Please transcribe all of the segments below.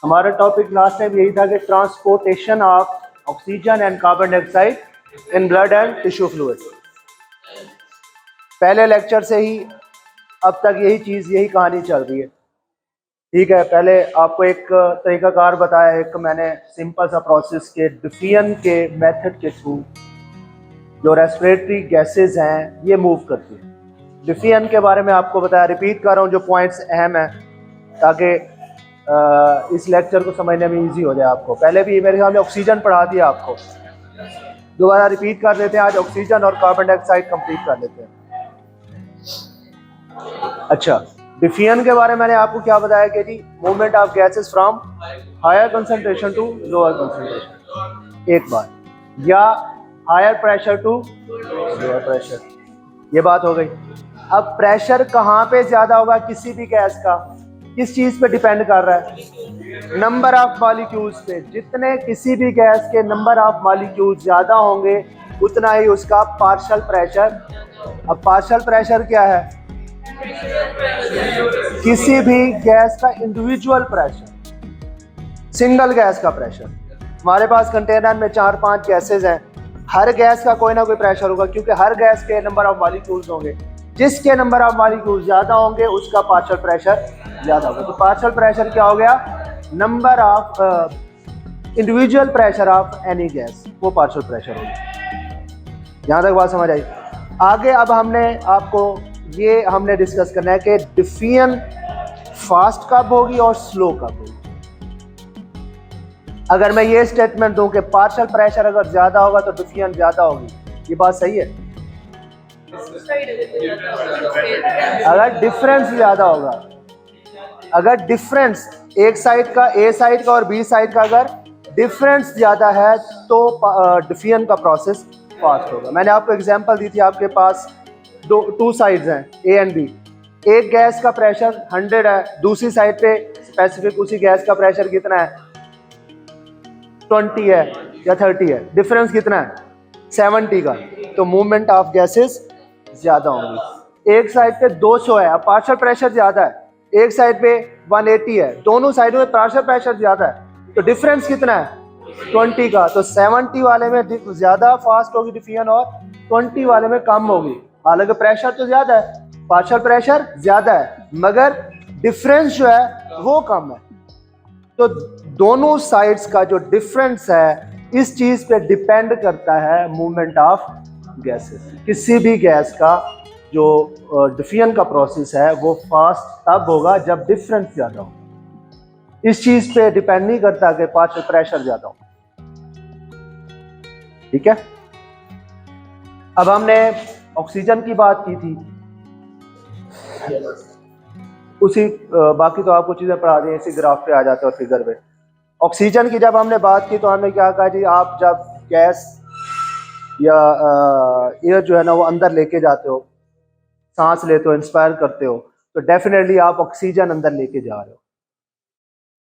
हमारा topic last time यही था कि transportation of oxygen and carbon dioxide in blood and tissue fluid. पहले लेक्चर से ही अब तक यही कहानी चल रही है। ठीक है, पहले आपको एक तरीकाकार बताया, एक मैंने सिंपल सा प्रोसेस के डिफियन के मेथड के थ्रू जो रेस्पिरेटरी गैसेस हैं ये मूव करती है। डिफियन के बारे में आपको बताया, रिपीट कर रहा हूँ जो पॉइंट्स अहम हैं ताकि इस लेक्चर को समझने में इजी हो जाए आपको। पहले भी मेरे ख्याल में ऑक्सीजन पढ़ा दिया आपको, दोबारा रिपीट कर लेते हैं। आज ऑक्सीजन और कार्बन डाइऑक्साइड कंप्लीट कर लेते हैं। अच्छा, डिफियन के बारे में मैंने आपको क्या बताया कि जी movement of gases from higher concentration to lower concentration, एक बात, या higher pressure to lower pressure, ये बात हो गई। अब प्रेशर कहाँ पे ज्यादा होगा किसी भी गैस का, किस चीज पे डिपेंड कर रहा है? नंबर ऑफ मॉलिक्यूल्स पे। जितने किसी भी गैस के नंबर ऑफ मॉलिक्यूल्स ज्यादा होंगे उतना ही उसका पार्शियल प्रेशर। अब पार्शियल प्रेशर क्या है? किसी भी गैस का इंडिविजुअल प्रेशर, सिंगल गैस का प्रेशर। हमारे पास कंटेनर में 4-5 गैसेस हैं, हर गैस का कोई ना कोई प्रेशर होगा क्योंकि हर गैस के नंबर ऑफ मॉलिक्यूल्स होंगे। जिसके नंबर ऑफ मॉलिक्यूल्स ज्यादा होंगे उसका पार्शियल प्रेशर ज्यादा होगा। तो पार्शियल प्रेशर क्या हो गया? Number of individual pressure of any gas, वो पार्शियल प्रेशर होगा। यहाँ तक बात समझ आई? आगे अब हमने डिस्कस करना है कि डिफियन फास्ट कब होगी और स्लो कब होगी। अगर मैं ये स्टेटमेंट दूं कि पार्शियल प्रेशर अगर ज्यादा होगा तो डिफियन ज्यादा होगी, ये बात सही है? अगर डिफरेंस ज्यादा होगा, अगर डिफरेंस एक साइड का, ए साइड का और बी साइड का अगर डिफरेंस ज्यादा है तो डिफियन का प्रोसेस फास्ट होगा। मैंने आपको एग्जांपल दी थी, आपके पास टू साइड्स हैं ए एंड बी। एक गैस का प्रेशर 100 है, दूसरी साइड पे स्पेसिफिक उसी गैस का प्रेशर कितना है? 20 है या 30 है। डिफरेंस कितना है? 70 का। तो मूवमेंट ऑफ गैसेस ज्यादा होंगी। एक साइड पे 200 है, अब पार्शियल प्रेशर ज्यादा है, एक साइड पे 180 है, दोनों साइडों में पार्शियल प्रेशर ज्यादा है, तो डिफरेंस कितना है? 20 का। तो 70 वाले में ज्यादा फास्ट होगी डिफियन और 20 वाले में कम होगी। हालांकि प्रेशर तो ज्यादा है, पार्शियल प्रेशर ज्यादा है, मगर डिफरेंस जो है वो कम है। तो दोनों साइड्स का जो डिफरेंस है इस चीज पे डिपेंड करता है मूवमेंट ऑफ गैसेस। किसी भी गैस का जो डिफियन का प्रोसेस है वो फास्ट तब होगा जब डिफरेंस ज्यादा हो। इस चीज पे डिपेंड नहीं करता कि पार्शियल प्रेशर ज्यादा हो। ठीक है, अब हमने ऑक्सीजन की बात की थी, उसी बाकी तो आपको चीजें पढ़ा दी, इसी ग्राफ पे आ जाते हैं और फिगर पे। ऑक्सीजन की जब हमने बात की तो हमने क्या कहा जी, आप जब गैस या एयर जो है ना वो अंदर लेके जाते हो, सांस लेते हो, इंस्पायर करते हो, तो डेफिनेटली आप ऑक्सीजन अंदर लेके जा रहे हो।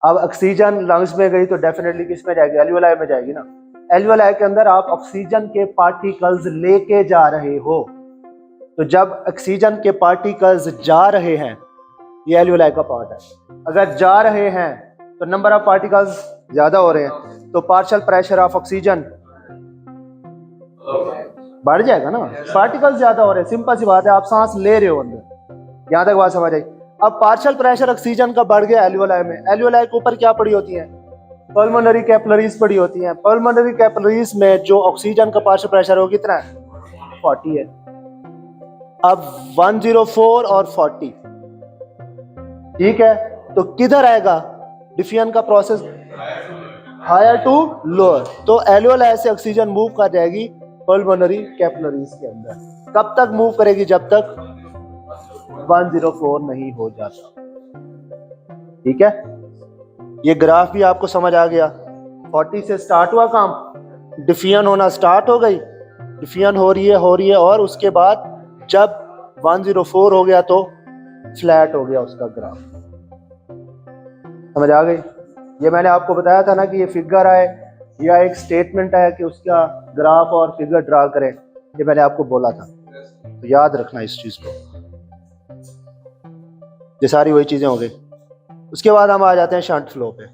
अब ऑक्सीजन लंग्स में गई तो डेफिनेटली किस में जाएगी? एल्वियोलाई में जाएगी ना। एल्वियोलाई के अंदर आप ऑक्सीजन के पार्टिकल्स लेके जा रहे हो। तो जब ऑक्सीजन के पार्टिकल्स जा रहे हैं, ये एल्वियोलाई का पार्ट है, अगर जा रहे हैं तो नंबर ऑफ पार्टिकल्स ज्यादा हो रहे हैं, तो पार्शियल प्रेशर ऑफ ऑक्सीजन बढ़ जाएगा ना। पार्टिकल्स ज्यादा हो रहे हैं, सिंपल सी बात है, आप सांस ले रहे हो अंदर। यहां तक बात समझ आई? अब पार्शियल प्रेशर ऑक्सीजन का बढ़ गया एल्वियोलाई में। एल्वियोलाई के ऊपर क्या पड़ी होती है? पल्मोनरी कैपिलरीज पड़ी होती हैं। पल्मोनरी कैपिलरीज में जो ऑक्सीजन का पार्शियल प्रेशर हो कितना है? 40 है। अब 104 और 40, ठीक है, तो किधर आएगा डिफियन का प्रोसेस? Higher to lower. तो एल्वियोलाई से ऑक्सीजन मूव कर जाएगी पल्मोनरी कैपिलरीज के अंदर। कब तक मूव करेगी? जब तक 104 नहीं हो जाता। ठीक है, ये ग्राफ भी आपको समझ आ गया। 40 से स्टार्ट हुआ काम, डिफियन होना स्टार्ट हो गई, डिफियन हो रही है और उसके बाद जब 104 हो गया तो फ्लैट हो गया उसका ग्राफ। समझ आ गई? ये मैंने आपको बताया था ना कि ये फिगर आए या एक स्टेटमेंट है कि उसका ग्राफ और फिगर ड्रा करें, ये मैंने आपको बोला था, तो याद रखना इस चीज को। ये सारी वही चीजें हो गई। उसके बाद हम आ जाते हैं शंट फ्लो पे।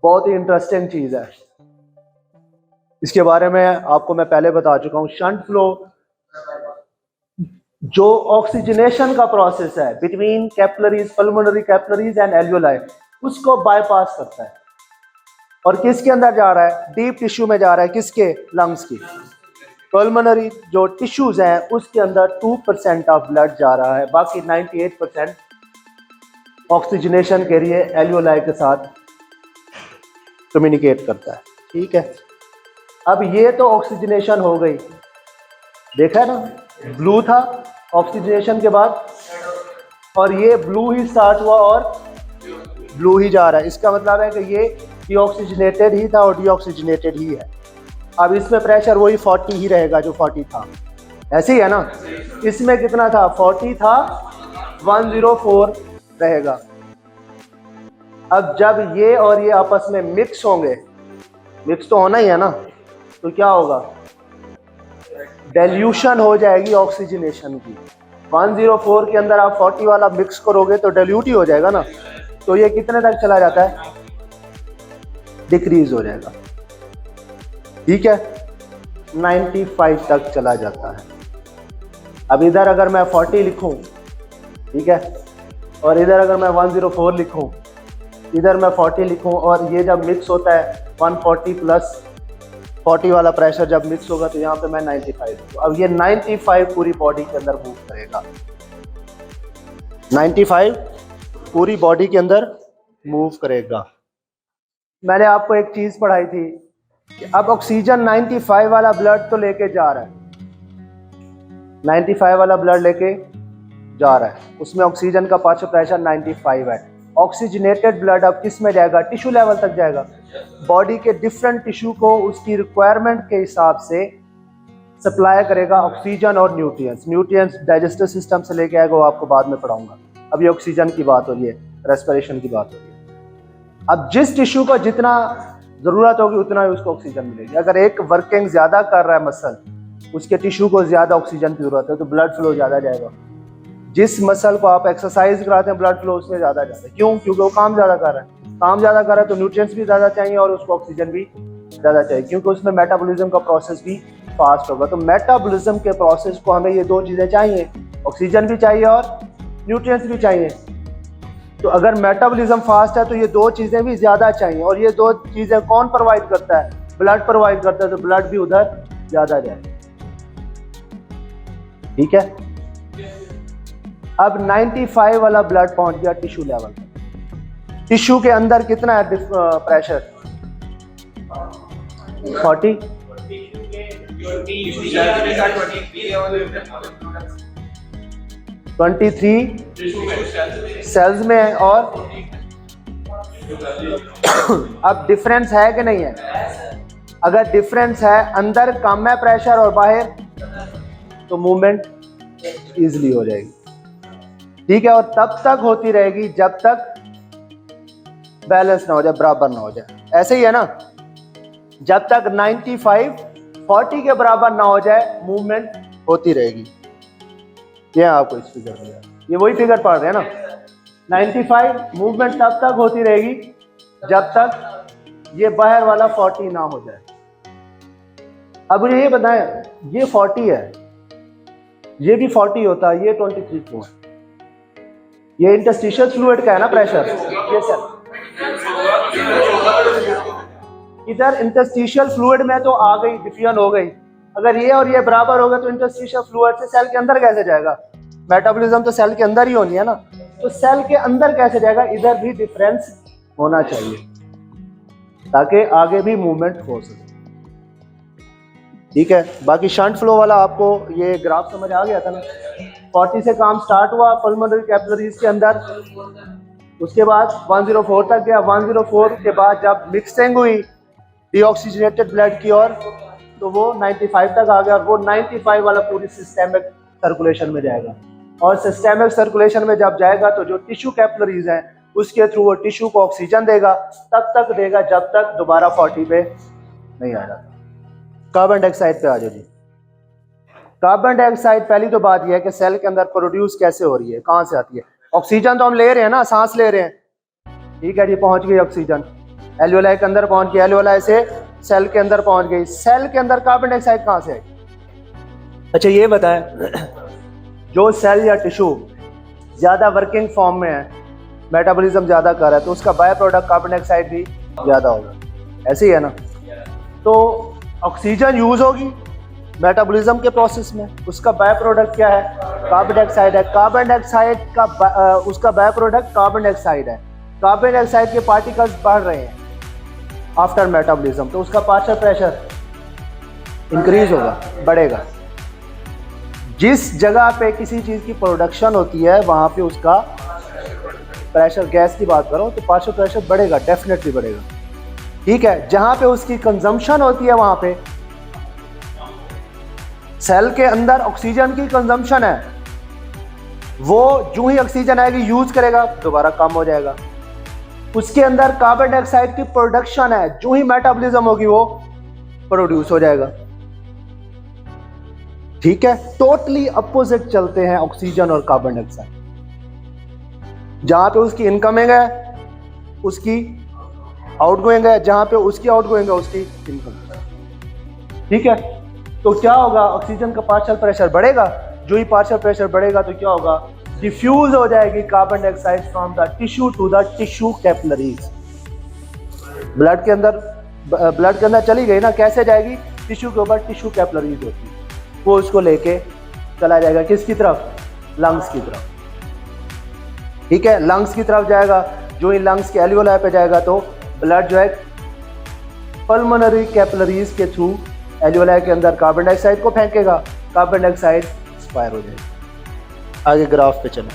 बहुत ही इंटरेस्टिंग चीज है, इसके बारे में आपको मैं पहले बता चुका हूँ। शंट फ्लो जो ऑक्सीजनेशन का प्रोसेस है between capillaries, pulmonary capillaries and alveoli, उसको बाईपास करता है और किसके अंदर जा रहा है? डीप टिश्यू में जा रहा है। किसके? लंग्स की। पल्मोनरी जो टिश्यूज हैं उसके अंदर 2% ऑफ ब्लड जा रहा है, बाकी 98% ऑक्सीजनेशन के लिए एल्वियोलाई के साथ कम्युनिकेट करता है। ठीक है, अब ये तो ऑक्सीजनेशन हो गई, देखा है ना, ब्लू था ऑक्सीजनेशन के बाद, और ये ब्लू ही स्टार्ट हुआ और ब्लू ही जा रहा है। इसका मतलब है कि ये डीऑक्सीजनेटेड ही था और डीऑक्सीजनेटेड ही है। अब इसमें प्रेशर वही 40 ही रहेगा जो 40 था, ऐसे ही है ना। इसमें कितना था? 40 था, 104 रहेगा। अब जब ये और ये आपस में मिक्स होंगे, मिक्स तो होना ही है ना, तो क्या होगा? डेल्यूशन हो जाएगी ऑक्सीजनेशन की। 104 के अंदर आप 40 वाला मिक्स करोगे तो डेल्यूट ही हो जाएगा ना, तो ये कितने तक चला जाता है? डिक्रीज हो जाएगा। ठीक है, 95 तक चला जाता है। अब इधर अगर मैं 40 लिखूं, ठीक है, और इधर अगर मैं 104 लिखूं, इधर मैं 40 लिखूं, और ये जब मिक्स होता है 140 प्लस 40 वाला प्रेशर जब मिक्स होगा तो यहाँ पे मैं 95 लिखूं। अब ये 95 पूरी बॉडी के अंदर मूव करेगा, 95 पूरी बॉडी के अंदर मूव करेगा। मैंने आपको एक चीज पढ़ाई थी कि अब ऑक्सीजन 95 वाला ब्लड तो लेके जा रहा है, 95 वाला ब्लड लेके जा रहा है, उसमें ऑक्सीजन का पार्शियल प्रेशर 95 है। ऑक्सीजनेटेड ब्लड अब किस में जाएगा? टिश्यू लेवल तक जाएगा। बॉडी के डिफरेंट टिश्यू को उसकी रिक्वायरमेंट के हिसाब से सप्लाई करेगा ऑक्सीजन और न्यूट्रिएंट्स। न्यूट्रिएंट्स डाइजेस्टिव सिस्टम से लेके आएगा, वो आपको बाद में पढ़ाऊंगा। अभी ऑक्सीजन की बात हो रही है, रेस्पिरेशन की बात हो रही है। अब जिस टिश्यू को जितना ज़रूरत होगी उतना ही उसको ऑक्सीजन मिलेगी। अगर एक वर्किंग ज़्यादा कर रहा है मसल, उसके टिश्यू को ज़्यादा ऑक्सीजन की ज़रूरत है तो ब्लड फ्लो ज़्यादा जाएगा। जिस मसल को आप एक्सरसाइज कराते हैं ब्लड फ्लो उसमें ज़्यादा जाता है। क्यों? क्योंकि वो काम ज़्यादा कर रहा है। काम ज़्यादा कर रहा है तो न्यूट्रिएंट्स भी ज़्यादा चाहिए और उसको ऑक्सीजन भी ज़्यादा चाहिए, क्योंकि उसमें मेटाबॉलिज्म का प्रोसेस भी फास्ट होगा। तो मेटाबॉलिज्म के प्रोसेस को हमें ये दो चीज़ें चाहिए, ऑक्सीजन भी चाहिए और न्यूट्रिएंट्स भी चाहिए। तो अगर मेटाबॉलिज्म फास्ट है तो ये दो चीज़ें भी ज़्यादा चाहिए, और ये दो चीज़ें कौन प्रोवाइड करता है? ब्लड प्रोवाइड करता है, तो ब्लड भी उधर ज़्यादा जाए। ठीक है, अब 95 वाला ब्लड पहुंच गया टिश्यू लेवल। टिश्यू के अंदर कितना है प्रेशर? 40। 23 सेल्स में है, और अब डिफरेंस है कि नहीं है? अगर डिफरेंस है, अंदर कम है प्रेशर और बाहर, तो मूवमेंट इजीली हो जाएगी। ठीक है, और तब तक होती रहेगी जब तक बैलेंस ना हो जाए, बराबर ना हो जाए। ऐसे ही है ना, जब तक 95 40 के बराबर ना हो जाए मूवमेंट होती रहेगी। ये आपको इस फिगर में, ये वही फिगर पढ़ रहे हैं ना, 95 मूवमेंट तब तक होती रहेगी जब तक ये बाहर वाला 40 ना हो जाए। अब मुझे ये बताएं, ये 40 है, ये भी 40 होता है, ये 23 क्यों है? ये इंटरस्टिशियल फ्लूइड का है ना प्रेशर। ये सर इधर इंटरस्टिशियल फ्लूइड में तो आ गई, डिफ्यूजन हो गई। अगर ये और ये बराबर होगा तो इंटरस्टिशियल फ्लूइड से सेल के अंदर कैसे जाएगा? मेटाबॉलिज्म तो सेल के अंदर ही होनी है ना, तो सेल के अंदर कैसे जाएगा? इधर भी डिफरेंस होना चाहिए ताकि आगे भी मूवमेंट हो सके। ठीक है, बाकी शंट फ्लो वाला आपको ये ग्राफ समझ आ गया था ना। 40 से काम स्टार्ट हुआ पल्मोनरी कैपिलरीज के अंदर, उसके बाद 104 तक गया। 104 के बाद जब मिक्सिंग हुई डीऑक्सीजनेटेड ब्लड की ओर, तो वो 95 तक आ गया, और वो 95 वाला पूरी सिस्टेमिक सर्कुलेशन में जाएगा। और सिस्टेमिक सर्कुलेशन में जब जाएगा तो जो टिश्यू कैपिलरीज हैं उसके थ्रू वो टिश्यू को ऑक्सीजन देगा, तब तक देगा जब तक दोबारा 40 पे नहीं आ जाता। कार्बन डाइऑक्साइड पे आ जाओ जी। कार्बन डाइऑक्साइड, पहली तो बात यह है कि सेल के अंदर प्रोड्यूस कैसे हो रही है, कहाँ से आती है? ऑक्सीजन तो हम ले रहे हैं ना, सांस ले रहे हैं, ठीक है जी, पहुंच गई ऑक्सीजन। एल्वियोलाई के अंदर पहुंच गई, एल्वियोलाई से सेल के अंदर पहुंच गई। सेल के अंदर कार्बन डाइऑक्साइड कहाँ से आई? अच्छा ये बताएं, जो सेल या टिश्यू ज़्यादा वर्किंग फॉर्म में है, मेटाबॉलिज्म ज़्यादा कर रहा है, तो उसका बाय प्रोडक्ट कार्बन डाइऑक्साइड भी ज़्यादा होगा, ऐसे ही है ना। तो ऑक्सीजन यूज़ होगी मेटाबॉलिज्म के प्रोसेस में, उसका बाय प्रोडक्ट क्या है? कार्बन डाइऑक्साइड है। कार्बन डाइऑक्साइड का उसका बाय प्रोडक्ट कार्बन डाइऑक्साइड है। कार्बन डाइऑक्साइड के पार्टिकल्स बढ़ रहे हैं आफ्टर मेटाबॉलिज्म, तो उसका पार्शियल प्रेशर इंक्रीज होगा, बढ़ेगा। जिस जगह पे किसी चीज़ की प्रोडक्शन होती है वहाँ पे उसका प्रेशर, गैस की बात कर रहा हूँ, तो पार्शियल प्रेशर बढ़ेगा, डेफिनेटली बढ़ेगा, ठीक है। जहाँ पे उसकी कंजम्पशन होती है वहाँ पे, सेल के अंदर ऑक्सीजन की कंजम्पशन है, वो जो ही ऑक्सीजन आएगी यूज करेगा, दोबारा कम हो जाएगा। उसके अंदर कार्बन डाइऑक्साइड की प्रोडक्शन है, जो ही मेटाबॉलिज्म होगी वो प्रोड्यूस हो जाएगा, ठीक है। टोटली अपोजिट चलते हैं ऑक्सीजन और कार्बन डाइऑक्साइड। जहां पे उसकी इनकमिंग है उसकी आउटगोइंग है, जहां पे उसकी आउटगोइंग है उसकी इनकमिंग, ठीक है। तो क्या होगा? ऑक्सीजन का पार्शियल प्रेशर बढ़ेगा, जो ही पार्शियल प्रेशर बढ़ेगा तो क्या होगा? डिफ्यूज हो जाएगी carbon dioxide from the tissue to the tissue capillaries. Blood के अंदर चली गई ना, कैसे जाएगी? टिश्यू के ऊपर टिश्यू कैपिलरीज होती है, वो उसको लेके चला जाएगा किसकी तरफ? लंग्स की तरफ, ठीक है। लंग्स की तरफ जाएगा, जो ही लंग्स के एल्वियोलाई पे जाएगा तो ब्लड जो है पल्मोनरी कैपिलरीज के थ्रू एल्वियोलाई के अंदर कार्बन डाइऑक्साइड को फेंकेगा, कार्बन डाइऑक्साइड एक्सपायर हो जाएगी। आगे ग्राफ पे चलें।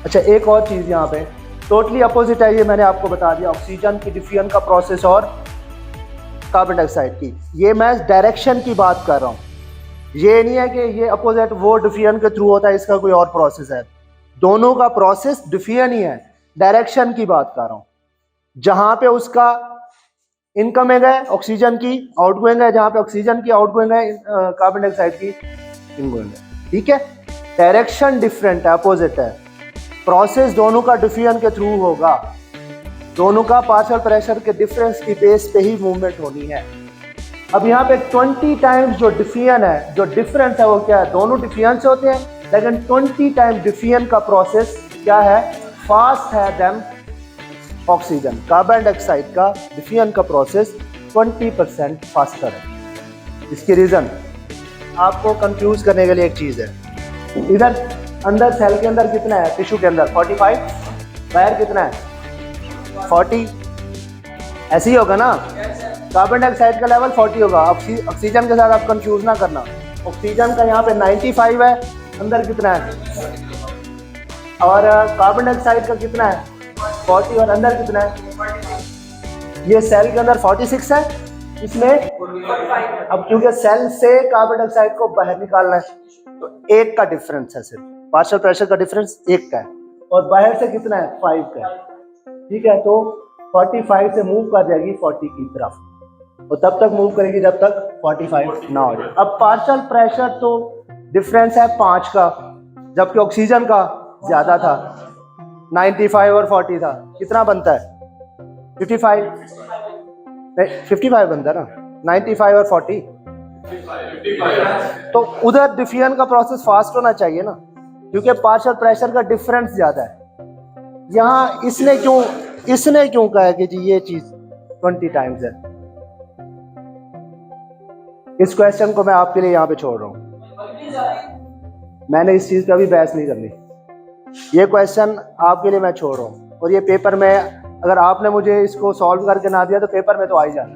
अच्छा एक और चीज़ यहाँ पे टोटली अपोजिट है, ये मैंने आपको बता दिया, ऑक्सीजन की डिफ्यूजन का प्रोसेस और कार्बन डाइऑक्साइड की। ये मैं डायरेक्शन की बात कर रहा हूँ, ये नहीं है कि ये अपोजिट वो डिफ्यूजन के थ्रू होता है, इसका कोई और प्रोसेस है। दोनों का प्रोसेस डिफ्यूजन ही है, डायरेक्शन की बात कर रहा हूँ। जहाँ पे उसका इनकमिंग है ऑक्सीजन की, आउटगोइंग है, जहाँ पे ऑक्सीजन की आउटगोइंग है कार्बन डाइऑक्साइड की इनगोइंग है, ठीक है। डायरेक्शन डिफरेंट है, अपोजिट है। प्रोसेस दोनों का डिफ्यूजन के थ्रू होगा, दोनों का पार्शियल प्रेशर के डिफरेंस की बेस पे ही मूवमेंट होनी है। अब यहाँ पे 20 टाइम्स जो डिफ्यूजन है, जो डिफरेंस है वो क्या है? दोनों डिफ्यूजन से होते हैं, लेकिन 20 टाइम डिफ्यूजन का प्रोसेस क्या है? फास्ट है देन ऑक्सीजन। कार्बन डाइऑक्साइड का डिफ्यूजन का प्रोसेस 20% फास्टर है। इसकी रीजन आपको कंफ्यूज करने के लिए एक चीज है, इधर अंदर सेल के अंदर कितना है? टिश्यू के अंदर 45, बाहर कितना है? 40। ऐसे ही होगा ना, कार्बन डाइऑक्साइड का लेवल 40 होगा। ऑक्सीजन के साथ आप कंफ्यूज ना करना, ऑक्सीजन का यहाँ पे 95 है, अंदर कितना है? और कार्बन डाइऑक्साइड का कितना है? 40, और अंदर कितना है? ये सेल के अंदर 46 है, इसमें अब क्योंकि सेल से कार्बन डाइऑक्साइड को बाहर निकालना है तो 1 का डिफरेंस है, सिर्फ पार्शियल प्रेशर का डिफरेंस 1 का है, और बाहर से कितना है? 5 का है, ठीक है। तो 45 से मूव कर जाएगी 40 की तरफ, और तब तक मूव करेगी जब तक 45 ना हो जाए। अब पार्शियल प्रेशर तो डिफरेंस है 5 का, जबकि ऑक्सीजन का ज्यादा था, 95 और 40 था। कितना बनता है? 55 बनता है ना, 95 और 40। तो उधर डिफ्यूजन का प्रोसेस फास्ट होना चाहिए ना, क्योंकि पार्शियल प्रेशर का डिफरेंस ज्यादा है। यहाँ इसने क्यों कहा है कि जी ये चीज 20 टाइम्स है? इस क्वेश्चन को मैं आपके लिए यहाँ पे छोड़ रहा हूँ, मैंने इस चीज पे अभी बहस नहीं करनी। ये क्वेश्चन आपके लिए मैं छोड़ रहा हूँ, और ये पेपर में अगर आपने मुझे इसको सॉल्व करके ना दिया तो पेपर में तो आ ही जाना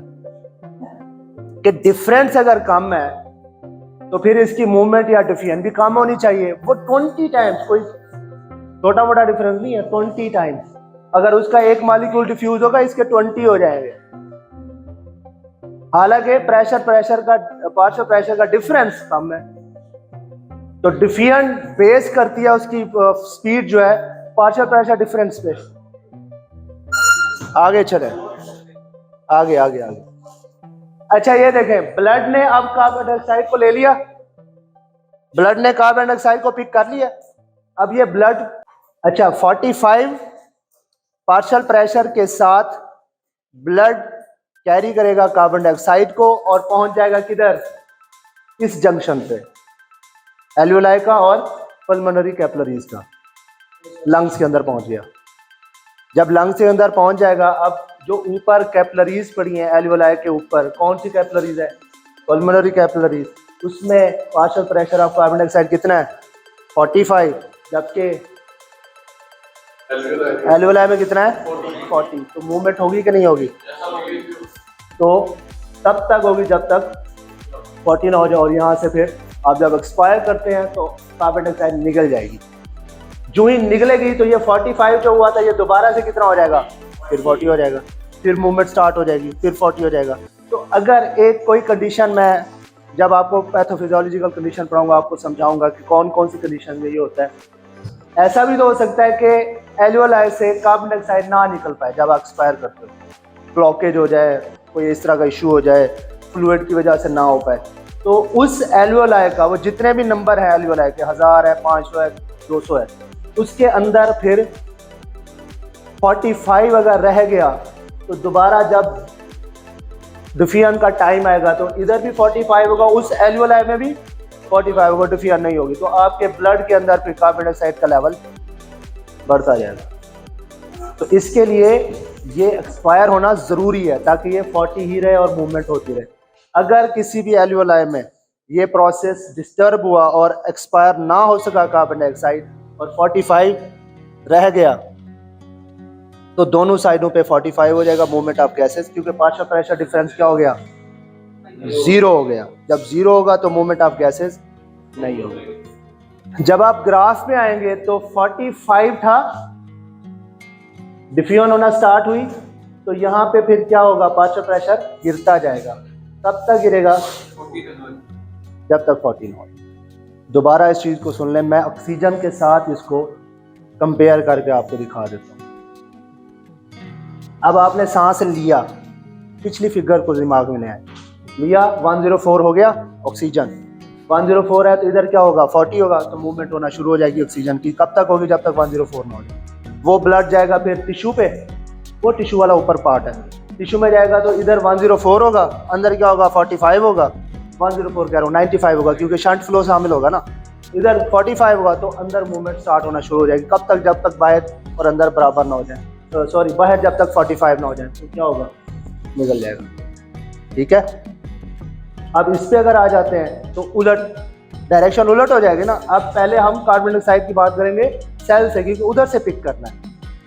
कि डिफरेंस अगर कम है तो फिर इसकी मूवमेंट या डिफ्यूजन भी कम होनी चाहिए। वो 20 टाइम्स, कोई छोटा मोटा डिफरेंस नहीं है, 20 टाइम्स। अगर उसका एक मॉलिक्यूल डिफ्यूज होगा, इसके 20 हो जाएंगे। हालांकि पार्शियल प्रेशर का डिफरेंस कम है, तो डिफ्यूजन बेस करती है उसकी स्पीड जो है पार्शियल प्रेशर डिफरेंस पे। आगे चले, आगे। अच्छा ये देखें, ब्लड ने अब कार्बन डाइऑक्साइड को ले लिया, ब्लड ने कार्बन डाइऑक्साइड को पिक कर लिया। अब ये ब्लड, अच्छा 45 पार्शियल प्रेशर के साथ ब्लड कैरी करेगा कार्बन डाइऑक्साइड को और पहुंच जाएगा किधर, इस जंक्शन पे, एल्वियोलाई का और पल्मोनरी कैपिलरीज का, लंग्स के अंदर पहुंच गया। जब लंग्स के अंदर पहुंच जाएगा, अब जो ऊपर कैपिलरीज पड़ी हैं एल्वियोलाई के ऊपर, कौन सी कैपिलरीज है, पल्मोनरी कैपिलरीज, उसमें partial pressure of carbon dioxide कितना है 45, जबकि एल्वियोलाई में कितना है 40। तो मूवमेंट होगी कि नहीं होगी, तो तब तक होगी जब तक 40 ना हो जाए। और यहाँ से फिर आप जब एक्सपायर करते हैं तो कार्बन डाइऑक्साइड निकल जाएगी। जो ही निकलेगी तो ये 45 जो हुआ था ये दोबारा से कितना हो जाएगा, फिर 40 हो जाएगा, फिर मूवमेंट स्टार्ट हो जाएगी, फिर 40 हो जाएगा। तो अगर एक कोई कंडीशन, मैं जब आपको पैथोफिजियोलॉजिकल कंडीशन पढ़ाऊंगा आपको समझाऊंगा कि कौन कौन सी कंडीशन में ये होता है। ऐसा भी तो हो सकता है कि एल्वियोलाई से कार्बन डाइऑक्साइड ना निकल पाए जब आप एक्सपायर करते हो, ब्लॉकेज हो जाए, कोई इस तरह का इशू हो जाए, फ्लूइड की वजह से ना हो पाए। तो उस एल्वियोलाई का, वो जितने भी नंबर है एल्वियोलाई के, 1000 है, 500 है, 200 है, उसके अंदर फिर 45 अगर रह गया तो दोबारा जब डिफियन का टाइम आएगा तो इधर भी 45 होगा, उस एल्वियोलाई में भी 45 होगा, डिफियन नहीं होगी। तो आपके ब्लड के अंदर फिर कार्बन डाइऑक्साइड का लेवल बढ़ता जाएगा। तो इसके लिए ये एक्सपायर होना ज़रूरी है ताकि ये 40 ही रहे और मूवमेंट होती रहे। अगर किसी भी एल्वियोलाई में ये प्रोसेस डिस्टर्ब हुआ और एक्सपायर ना हो सका कार्बन डाइऑक्साइड और 45 रह गया तो दोनों साइडों पे 45 हो जाएगा मूवमेंट ऑफ गैसेस, क्योंकि पार्शियल प्रेशर डिफरेंस क्या हो गया, 0 हो गया। जब 0 होगा तो मूवमेंट ऑफ गैसेस नहीं होगी। जब आप ग्राफ में आएंगे तो 45 था, डिफ्यूजन होना स्टार्ट हुई तो यहाँ पे फिर क्या होगा, पार्शियल प्रेशर गिरता जाएगा। तब तक गिरेगा जब तक 40 हो। दोबारा इस चीज को सुन लें, मैं ऑक्सीजन के साथ इसको कंपेयर करके आपको दिखा देता हूँ। अब आपने सांस लिया, पिछली फिगर को दिमाग में ले आए, लिया 104 हो गया ऑक्सीजन, 104 है तो इधर क्या होगा 40 होगा, तो मूवमेंट होना शुरू हो जाएगी ऑक्सीजन की। कब तक होगी, जब तक 104 ना हो जाए। वो ब्लड जाएगा फिर टिश्यू पे, वो टिश्यू वाला ऊपर पार्ट है, टिश्यू में जाएगा तो इधर 104 होगा, अंदर क्या होगा 45 होगा, 104 कह रहा हूँ 95 होगा क्योंकि शंट फ्लो शामिल होगा ना, इधर 45 होगा तो अंदर मूवमेंट स्टार्ट होना शुरू हो जाएगी। कब तक, जब तक बाहर और अंदर बराबर ना हो जाए, तो सॉरी बाहर जब तक 45 ना हो जाए तो क्या होगा, निकल जाएगा। ठीक है, अब इस पे अगर आ जाते हैं तो उलट, डायरेक्शन उलट हो जाएगी ना। अब पहले हम कार्बन डाइऑक्साइड की बात करेंगे सेल से, क्योंकि उधर से पिक करना है।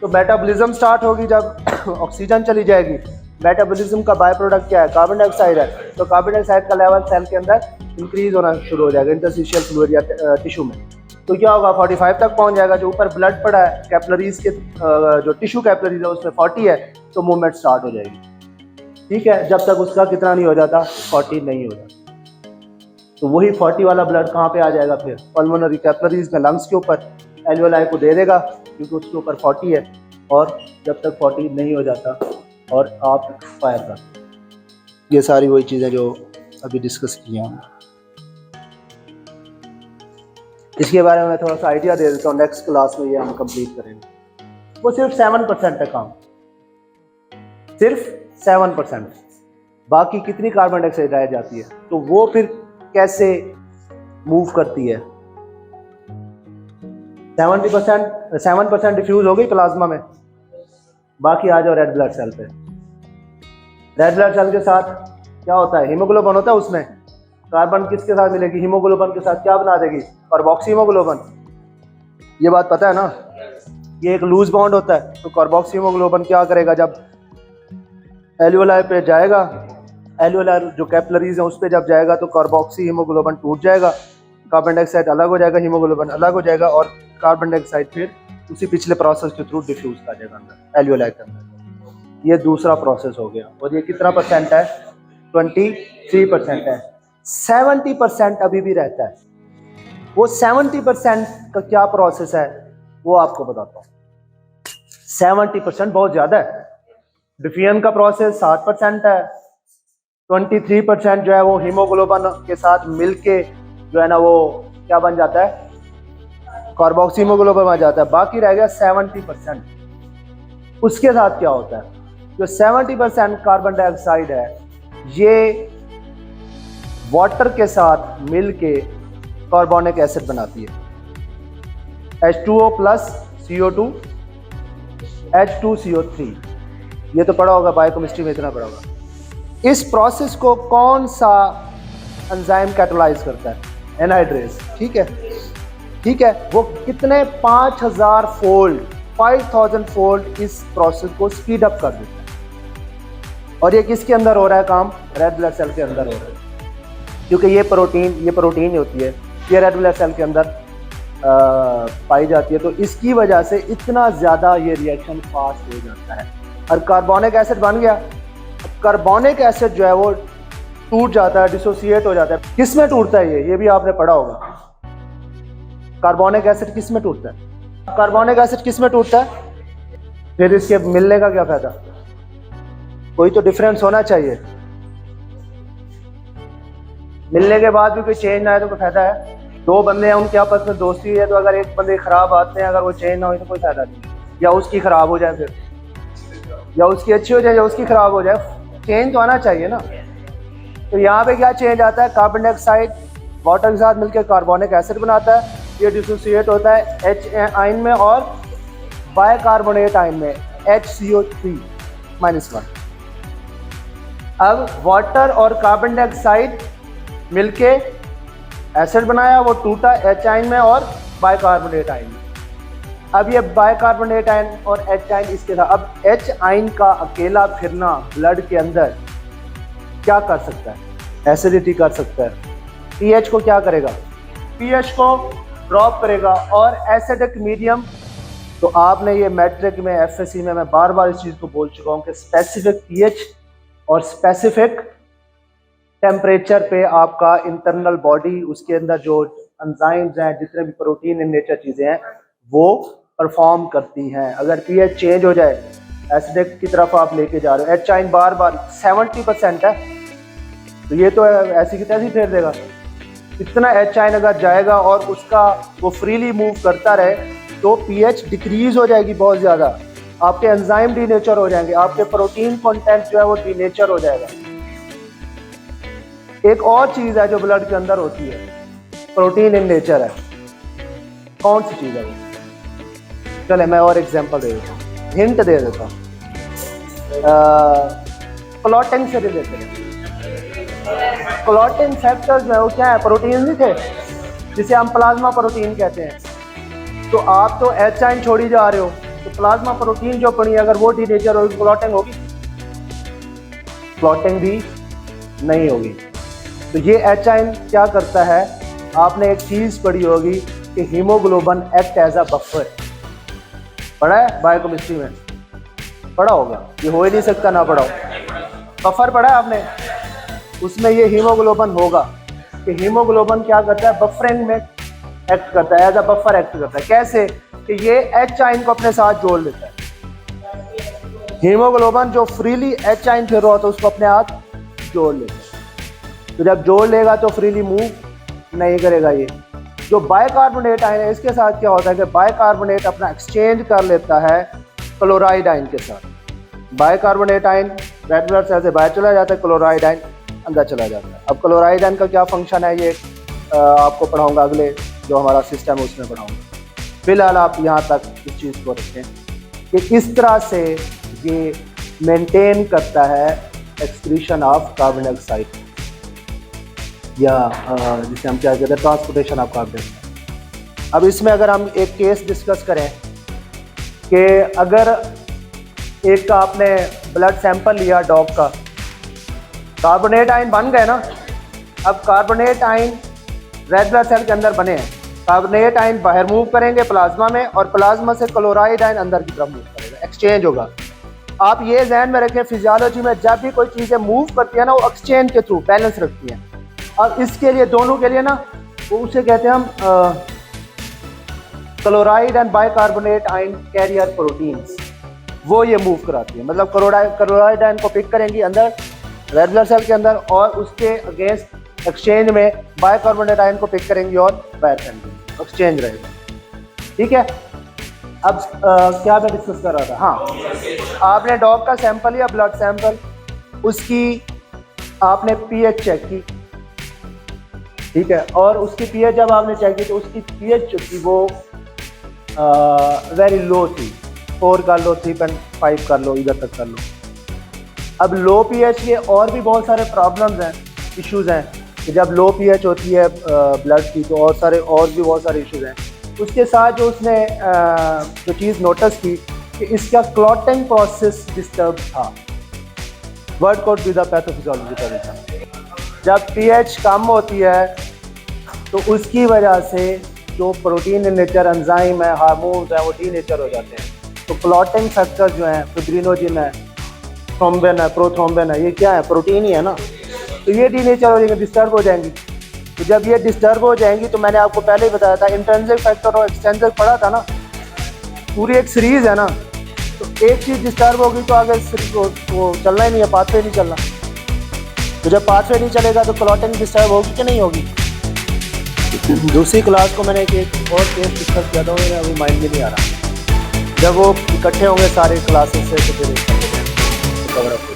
तो मेटाबॉलिज्म स्टार्ट होगी जब ऑक्सीजन चली जाएगी। मेटाबॉलिज्म का बाय प्रोडक्ट क्या है, कार्बन डाइऑक्साइड है। तो कार्बन डाइऑक्साइड का लेवल सेल के अंदर इंक्रीज होना शुरू हो जाएगा इंटरस्टिशियल फ्लूइड या टिश्यू में। तो क्या होगा 45 तक पहुंच जाएगा। जो ऊपर ब्लड पड़ा है कैपिलरीज के, जो टिश्यू कैपिलरीज है उसमें 40 है तो मूवमेंट स्टार्ट हो जाएगी। ठीक है, जब तक उसका कितना नहीं हो जाता, 40 नहीं हो जाता। तो वही 40 वाला ब्लड कहाँ पे आ जाएगा, फिर पल्मोनरी कैपिलरीज में, लंग्स के ऊपर एल्वियोलाई को दे देगा क्योंकि उसके ऊपर 40 है। और जब तक 40 नहीं हो जाता और आप एक्सपायर कर। ये सारी वही चीज़ें जो अभी डिस्कस की हैं। इसके बारे में मैं थोड़ा सा आइडिया दे देता हूँ, नेक्स्ट क्लास में ये हम कंप्लीट करेंगे। वो सिर्फ 7% है काम, सिर्फ 7%। बाकी कितनी कार्बन डाइऑक्साइड रह जाती है, तो वो फिर कैसे मूव करती है। 7% डिफ्यूज हो गई प्लाज्मा में। बाकी आ जाओ रेड ब्लड सेल पे। रेड ब्लड सेल के साथ क्या होता है, हीमोग्लोबिन होता है, उसमें कार्बन किसके साथ मिलेगी, हीमोग्लोबिन के साथ क्या बना देगी, कार्बोक्सी हीमोग्लोबिन। ये बात पता है ना, ये एक लूज बॉन्ड होता है। तो कार्बोक्सी हीमोग्लोबिन क्या करेगा, जब एल्वियोलाई पे जाएगा, एल्वियोलाई जो कैपिलरीज है उस पे जब जाएगा तो कार्बोक्सी हीमोग्लोबिन टूट जाएगा, कार्बन डाइऑक्साइड अलग हो जाएगा, हीमोग्लोबिन अलग हो जाएगा और कार्बन डाइऑक्साइड फिर उसी पिछले प्रोसेस के थ्रू डिफ्यूज कर जाएगा अंदर एल्वियोलाई के अंदर। ये दूसरा प्रोसेस हो गया। और ये कितना परसेंट है, 23% है। 70% अभी भी रहता है। वो 70% का क्या प्रोसेस है वो आपको बताता हूँ। 70% बहुत ज़्यादा है। डिफियन का प्रोसेस 7% है। 23% जो है वो हीमोग्लोबिन के साथ मिलके जो है ना वो क्या बन जाता है, कार्बोक्सी हीमोग्लोबिन बन जाता है। बाकी रह गया 70%। उसके साथ क्या होता है, जो 70% कार्बन डाइऑक्साइड है ये वाटर के साथ मिलके कार्बोनिक एसिड बनाती है। H2O प्लस CO2 H2CO3, ये तो पढ़ा होगा बायोकेमिस्ट्री में, इतना पढ़ा होगा। इस प्रोसेस को कौन सा एंजाइम कैटालाइज करता है? एनहाइड्रेज। ठीक है, ठीक है। वो कितने 5000 फोल्ड इस प्रोसेस को स्पीड अप कर देता है। और ये किसके अंदर हो रहा है काम? रेड ब्लड सेल के अंदर हो रहा है, क्योंकि ये प्रोटीन होती है, ये रेड ब्लड सेल के अंदर पाई जाती है। तो इसकी वजह से इतना ज़्यादा ये रिएक्शन फास्ट हो जाता है और कार्बोनिक एसिड बन गया। कार्बोनिक एसिड जो है वो टूट जाता है, डिसोसिएट हो जाता है। किस में टूटता है ये भी आपने पढ़ा होगा। कार्बोनिक एसिड किस में टूटता है? कार्बोनिक एसिड किस में टूटता है? फिर इसके मिलने का क्या फायदा? कोई तो डिफरेंस होना चाहिए। मिलने के बाद भी कोई चेंज ना आए तो कोई फायदा है? दो बंदे हैं, उनके आपस में दोस्ती है, तो अगर एक बंदे खराब आते हैं, अगर वो चेंज ना हो तो कोई फायदा नहीं। या उसकी खराब हो जाए, फिर या उसकी अच्छी हो जाए या उसकी खराब हो जाए, चेंज तो आना चाहिए ना। तो यहाँ पे क्या चेंज आता है? कार्बन डाइऑक्साइड वाटर के साथ मिलकर कार्बोनिक एसिड बनाता है, ये डिसोसिएट होता है H आयन में और बाइकार्बोनेट आयन में HCO3-1। अब वाटर और कार्बन डाइऑक्साइड मिलके एसिड बनाया, वो टूटा H आयन में और बाइकार्बोनेट आयन में। अब ये बाइकार्बोनेट आयन और H आयन इसके साथ, अब H आयन का अकेला फिरना ब्लड के अंदर क्या कर सकता है? एसिडिटी कर सकता है। pH को क्या करेगा? pH को ड्रॉप करेगा और एसिडिक मीडियम। तो आपने ये मैट्रिक में, FSC में मैं बार बार इस चीज़ को बोल चुका हूँ कि स्पेसिफिक pH और स्पेसिफिक टेम्परेचर पे आपका इंटरनल बॉडी, उसके अंदर जो एंजाइम्स हैं, जितने भी प्रोटीन इन नेचर चीज़ें हैं, वो परफॉर्म करती हैं। अगर pH चेंज हो जाए, एसिडिक की तरफ आप लेके जा रहे हो, H आयन बार बार 70% है, तो ये तो ऐसी की तैसी फेर देगा। इतना H आयन अगर जाएगा और उसका वो फ्रीली मूव करता रहे तो pH डिक्रीज हो जाएगी बहुत ज़्यादा, आपके एंजाइम डीनेचर हो जाएंगे, आपके प्रोटीन कंटेंट जो है वो डीनेचर हो जाएगा। एक और चीज़ है जो ब्लड के अंदर होती है, प्रोटीन इन नेचर है। कौन सी चीज़ है वो? चले मैं और एग्जांपल दे देता हूँ, हिंट दे देता हूँ। क्लॉटिंग से रिलेटेड है। क्लॉटिंग फैक्टर्स में वो क्या है? प्रोटीन नहीं थे, जिसे हम प्लाज्मा प्रोटीन कहते हैं। तो आप तो H आयन छोड़ी जा रहे हो, तो प्लाज्मा प्रोटीन जो पड़ी, अगर वो डीनेचर होगी, क्लॉटिंग होगी? क्लॉटिंग भी नहीं होगी। तो ये H आयन क्या करता है? आपने एक चीज़ पढ़ी होगी कि haemoglobin act as a buffer, पढ़ा है बायोकेमिस्ट्री में? पढ़ा होगा, ये हो ही नहीं सकता ना पढ़ा हो। बफर पढ़ा है आपने? उसमें ये हीमोग्लोबिन होगा कि हीमोग्लोबिन क्या करता है? बफरिंग में एक्ट करता है, एज अ बफर एक्ट करता है। कैसे? कि ये H आयन को अपने साथ जोड़ लेता है। हीमोग्लोबिन जो फ्रीली H आयन फिर रहा होता है उसको अपने हाथ जोड़ लेता है। तो जब जोड़ लेगा तो फ्रीली मूव नहीं करेगा। ये जो बाइकार्बोनेट आयन है, इसके साथ क्या होता है कि बाइकार्बोनेट अपना एक्सचेंज कर लेता है क्लोराइड आयन के साथ। Bicarbonate ion red blood cell से बाहर चला जाता है, क्लोराइड आयन अंदर चला जाता है। अब क्लोराइड आयन का क्या फंक्शन है, ये आपको पढ़ाऊंगा अगले जो हमारा सिस्टम है उसमें पढ़ाऊंगा। फिलहाल आप यहाँ तक इस चीज़ को रखें कि इस तरह से ये मेंटेन करता है एक्सक्रीशन ऑफ कार्बन डाइऑक्साइड, या जिसे हम क्या कहते हैं ट्रांसपोर्टेशन ऑफ कार्बन डाइऑक्साइड। अब इसमें अगर हम एक केस डिस्कस करें कि अगर एक आपने ब्लड सैंपल लिया डॉग का, कार्बोनेट आयन बन गए ना। अब carbonate ion red blood cell के अंदर बने हैं, कार्बोनेट आयन बाहर मूव करेंगे प्लाज्मा में, और प्लाज्मा से क्लोराइड आयन अंदर की तरफ मूव करेगा, एक्सचेंज होगा। आप ये ध्यान में रखें, फिजियोलॉजी में जब भी कोई चीज़ें मूव करती है ना, वो एक्सचेंज के थ्रू बैलेंस रखती हैं। और इसके लिए, दोनों के लिए ना, वो उसे कहते हैं हम chloride and bicarbonate ion carrier proteins, वो ये मूव कराती है। मतलब क्लोराइड आयन को पिक करेंगी अंदर रेड ब्लड सेल के अंदर, और उसके अगेंस्ट एक्सचेंज में बाइकार्बोनेट आयन को पिक करेंगी और बाहर करेंगी, एक्सचेंज रहेगा। ठीक है। अब क्या मैं डिस्कस कर रहा था, हाँ, आपने डॉग का सैंपल लिया, ब्लड सैंपल, उसकी आपने पीएच चेक की, ठीक है, और उसकी पीएच जब आपने चेक की तो उसकी पीएच जो थी वो वेरी लो थी, 4 कर लो, 3.5 कर लो, इधर तक कर लो। अब लो पीएच के और भी बहुत सारे प्रॉब्लम्स हैं, इश्यूज हैं कि जब लो पीएच होती है ब्लड की तो और भी बहुत सारे इश्यूज हैं। उसके साथ जो उसने जो चीज़ नोटिस की कि इसका क्लॉटिंग प्रोसेस डिस्टर्ब था। Word code with the pathophysiology का रीजन, जब पीएच कम होती है तो उसकी वजह से जो प्रोटीन इन नेचर एंजाइम है, हार्मोन्स हैं, वो डीनेचर हो जाते हैं। तो क्लॉटिंग फैक्टर जो हैं, फिब्रिनोजिन है, थ्रोम्बिन है, प्रोथ्रोम्बिन है, ये क्या है, प्रोटीन ही है ना, तो ये डीनेचर हो जाएंगे, डिस्टर्ब हो जाएंगी। तो जब ये डिस्टर्ब हो जाएंगी तो मैंने आपको पहले ही बताया था, इंट्रिंसिक फैक्टर और एक्सट्रिंसिक पढ़ा था ना, पूरी एक सीरीज़ है ना, तो एक चीज़ डिस्टर्ब होगी तो आगे वो चलना ही नहीं है, पाथवे नहीं चलना। तो जब पाथवे नहीं चलेगा तो क्लॉटिंग डिस्टर्ब होगी कि नहीं होगी। दूसरी क्लास को मैंने एक और केस डिस्कस किया था, मेरे अभी माइंड में नहीं आ रहा। जब वो इकट्ठे होंगे सारे क्लासेस से तो फिर कवर अप